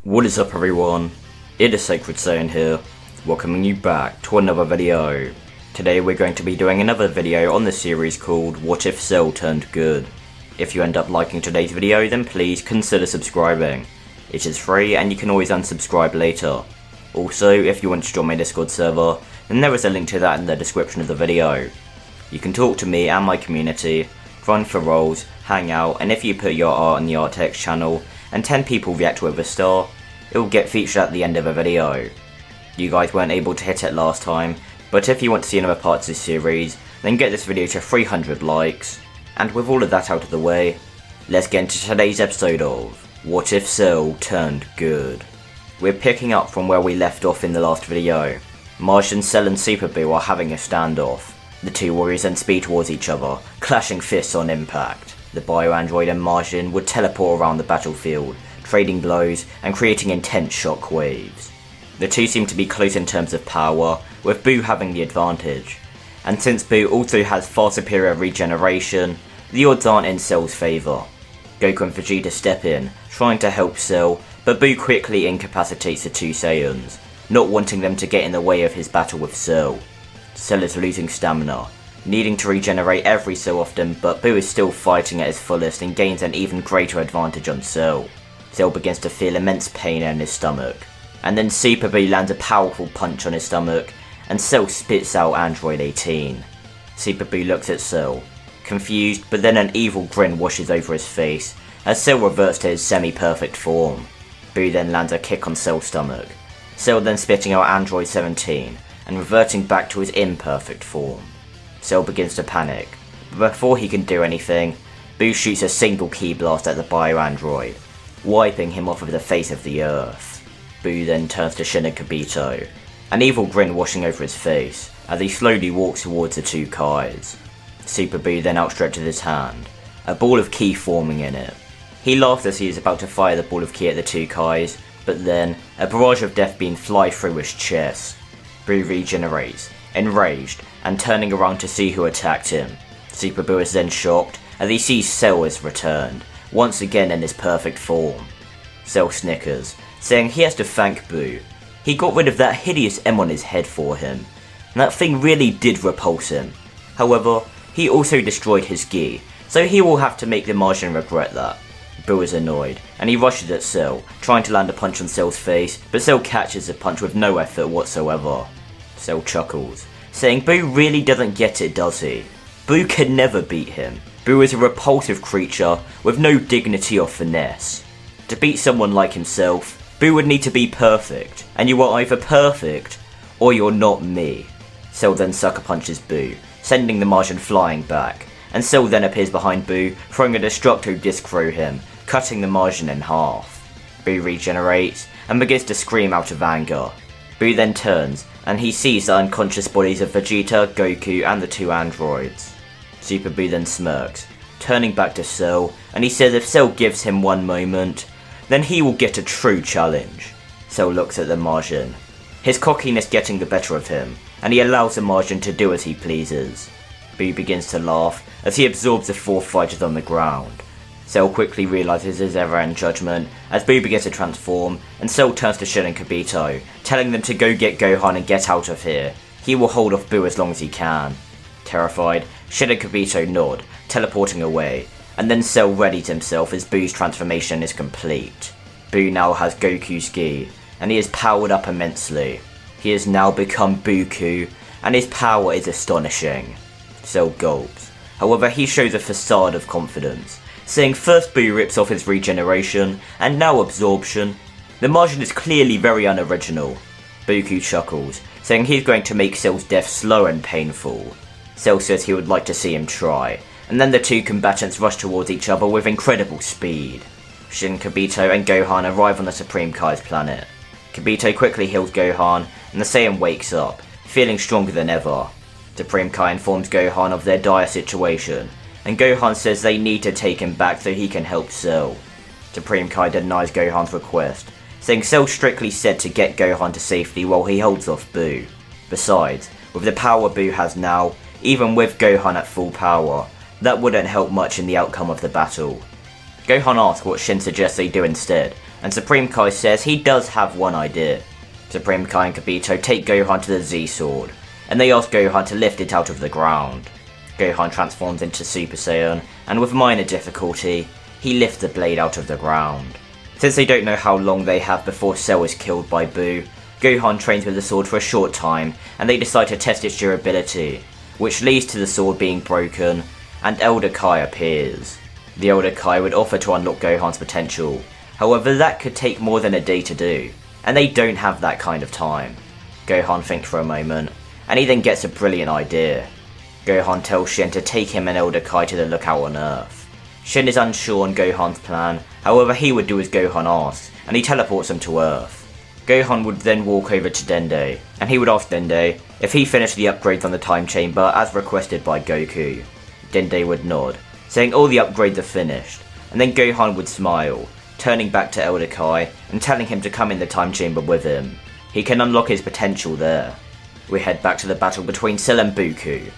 What is up everyone, it is Sacred Saiyan here, welcoming you back to another video. Today we're going to be doing another video on the series called What If Cell Turned Good. If you end up liking today's video then please consider subscribing. It is free and you can always unsubscribe later. Also, if you want to join my Discord server, then there is a link to that in the description of the video. You can talk to me and my community, run for roles, hang out, and if you put your art on the Art Text channel and 10 people react with a star, it will get featured at the end of a video. You guys weren't able to hit it last time, but if you want to see another part of this series, then get this video to 300 likes. And with all of that out of the way, let's get into today's episode of What If Cell Turned Good. We're picking up from where we left off in the last video. Martian, Cell and Super Buu are having a standoff. The two warriors then speed towards each other, clashing fists on impact. The bio-android and Martian would teleport around the battlefield, trading blows and creating intense shock waves. The two seem to be close in terms of power, with Buu having the advantage. And since Buu also has far superior regeneration, the odds aren't in Cell's favour. Goku and Vegeta step in, trying to help Cell, but Buu quickly incapacitates the two Saiyans, not wanting them to get in the way of his battle with Cell. Cell is losing stamina, needing to regenerate every so often, but Buu is still fighting at his fullest and gains an even greater advantage on Cell. Cell begins to feel immense pain in his stomach, and then Super Buu lands a powerful punch on his stomach, and Cell spits out Android 18. Super Buu looks at Cell, confused, but then an evil grin washes over his face, as Cell reverts to his semi-perfect form. Buu then lands a kick on Cell's stomach, Cell then spitting out Android 17, and reverting back to his imperfect form. Cell begins to panic, but before he can do anything, Buu shoots a single ki blast at the bio-android, wiping him off of the face of the earth. Buu then turns to Shin and Kibito, an evil grin washing over his face, as he slowly walks towards the two Kais. Super Buu then outstretches his hand, a ball of ki forming in it. He laughs as he is about to fire the ball of ki at the two Kais, but then a barrage of death beams fly through his chest. Buu regenerates, enraged, and turning around to see who attacked him. Super Buu is then shocked as he sees Cell has returned, once again in his perfect form. Cell snickers, saying he has to thank Buu. He got rid of that hideous M on his head for him, and that thing really did repulse him. However, he also destroyed his gi, so he will have to make the Martian regret that. Buu is annoyed, and he rushes at Cell, trying to land a punch on Cell's face, but Cell catches the punch with no effort whatsoever. Cell chuckles, saying Buu really doesn't get it, does he? Buu can never beat him. Buu is a repulsive creature with no dignity or finesse. To beat someone like himself, Buu would need to be perfect, and you are either perfect, or you're not me. Cell then sucker punches Buu, sending the Martian flying back, and Cell then appears behind Buu, throwing a Destructo Disc through him, cutting the Martian in half. Buu regenerates, and begins to scream out of anger. Buu then turns, and he sees the unconscious bodies of Vegeta, Goku, and the two androids. Super Buu then smirks, turning back to Cell, and he says if Cell gives him one moment, then he will get a true challenge. Cell looks at the Martian, his cockiness getting the better of him, and he allows the Martian to do as he pleases. Buu begins to laugh as he absorbs the four fighters on the ground. Cell quickly realises his error in judgment as Buu begins to transform, and Cell turns to Shin and Kibito, telling them to go get Gohan and get out of here. He will hold off Buu as long as he can. Terrified, Shin and Kibito nod, teleporting away, and then Cell readies himself as Buu's transformation is complete. Buu now has Goku's gi, and he is powered up immensely. He has now become Buku, and his power is astonishing. Cell gulps, however he shows a facade of confidence, saying first Buu rips off his regeneration, and now absorption. The Martian is clearly very unoriginal. Buku chuckles, saying he's going to make Cell's death slow and painful. Cell says he would like to see him try, and then the two combatants rush towards each other with incredible speed. Shin, Kibito, and Gohan arrive on the Supreme Kai's planet. Kibito quickly heals Gohan, and the Saiyan wakes up, feeling stronger than ever. Supreme Kai informs Gohan of their dire situation, and Gohan says they need to take him back so he can help Cell. Supreme Kai denies Gohan's request, saying Cell strictly said to get Gohan to safety while he holds off Buu. Besides, with the power Buu has now, even with Gohan at full power, that wouldn't help much in the outcome of the battle. Gohan asks what Shin suggests they do instead, and Supreme Kai says he does have one idea. Supreme Kai and Kibito take Gohan to the Z-Sword, and they ask Gohan to lift it out of the ground. Gohan transforms into Super Saiyan, and with minor difficulty, he lifts the blade out of the ground. Since they don't know how long they have before Cell is killed by Buu, Gohan trains with the sword for a short time, and they decide to test its durability, which leads to the sword being broken, and Elder Kai appears. The Elder Kai would offer to unlock Gohan's potential, however that could take more than a day to do, and they don't have that kind of time. Gohan thinks for a moment, and he then gets a brilliant idea. Gohan tells Shin to take him and Elder Kai to the lookout on Earth. Shin is unsure on Gohan's plan, however he would do as Gohan asks, and he teleports them to Earth. Gohan would then walk over to Dende, and he would ask Dende if he finished the upgrades on the time chamber as requested by Goku. Dende would nod, saying all the upgrades are finished, and then Gohan would smile, turning back to Elder Kai and telling him to come in the time chamber with him. He can unlock his potential there. We head back to the battle between Cell and Buku.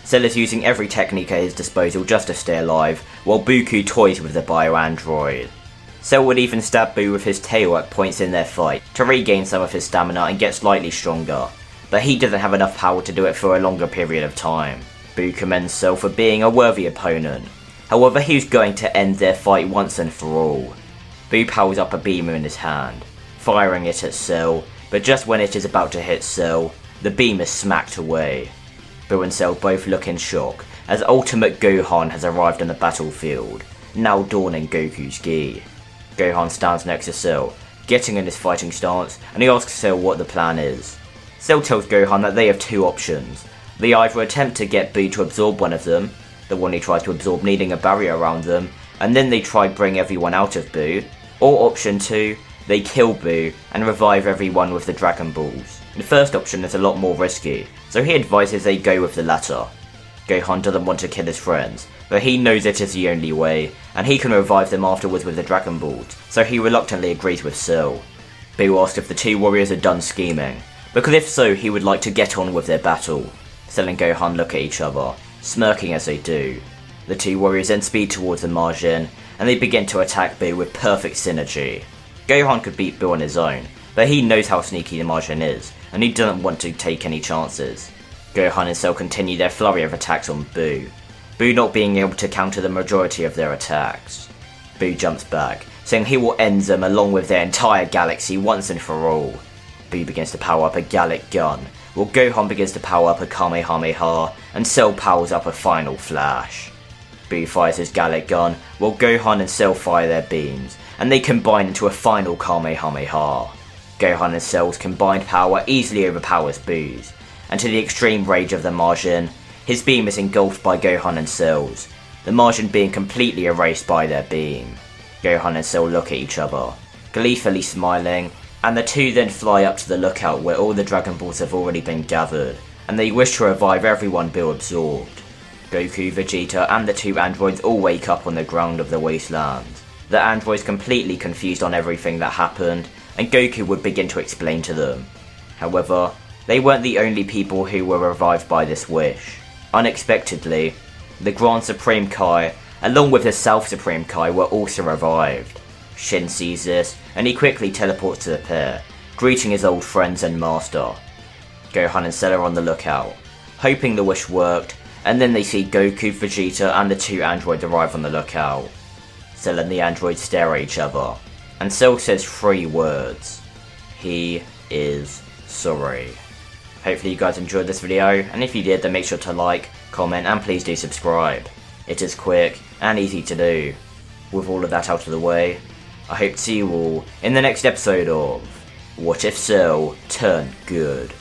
Cell is using every technique at his disposal just to stay alive, while Buku toys with the bio-android. Cell would even stab Buu with his tail at points in their fight to regain some of his stamina and get slightly stronger, but he doesn't have enough power to do it for a longer period of time. Buu commends Cell for being a worthy opponent, however he was going to end their fight once and for all. Buu powers up a beamer in his hand, firing it at Cell, but just when it is about to hit Cell, the beam is smacked away. Buu and Cell both look in shock as Ultimate Gohan has arrived on the battlefield, now donning Goku's gi. Gohan stands next to Cell, getting in his fighting stance, and he asks Cell what the plan is. Cell tells Gohan that they have two options. They either attempt to get Buu to absorb one of them, the one he tries to absorb needing a barrier around them, and then they try bring everyone out of Buu, or option 2, they kill Buu and revive everyone with the Dragon Balls. The first option is a lot more risky, so he advises they go with the latter. Gohan doesn't want to kill his friends, but he knows it is the only way, and he can revive them afterwards with the Dragon Balls, so he reluctantly agrees with Cell. Buu asks if the two warriors are done scheming, because if so he would like to get on with their battle. Cell and Gohan look at each other, smirking as they do. The two warriors then speed towards the Majin, and they begin to attack Buu with perfect synergy. Gohan could beat Buu on his own, but he knows how sneaky the Majin is, and he doesn't want to take any chances. Gohan and Cell continue their flurry of attacks on Buu, Buu not being able to counter the majority of their attacks. Buu jumps back, saying he will end them along with their entire galaxy once and for all. Buu begins to power up a Gallic gun, while Gohan begins to power up a Kamehameha, and Cell powers up a Final Flash. Buu fires his Gallic gun, while Gohan and Cell fire their beams, and they combine into a final Kamehameha. Gohan and Cell's combined power easily overpowers Buu's, and to the extreme rage of the Majin, his beam is engulfed by Gohan and Cell's, the Majin being completely erased by their beam. Gohan and Cell look at each other, gleefully smiling, and the two then fly up to the lookout where all the Dragon Balls have already been gathered, and they wish to revive everyone Buu absorbed. Goku, Vegeta, and the two androids all wake up on the ground of the wasteland. The androids completely confused on everything that happened, and Goku would begin to explain to them. However, they weren't the only people who were revived by this wish. Unexpectedly, the Grand Supreme Kai, along with the South Supreme Kai, were also revived. Shin sees this, and he quickly teleports to the pair, greeting his old friends and master. Gohan and Cell are on the lookout, hoping the wish worked, and then they see Goku, Vegeta, and the two androids arrive on the lookout. Cell and the androids stare at each other, and Cell says 3 words. He is sorry. Hopefully you guys enjoyed this video, and if you did then make sure to like, comment, and please do subscribe. It is quick and easy to do. With all of that out of the way, I hope to see you all in the next episode of What If Cell Turned Good.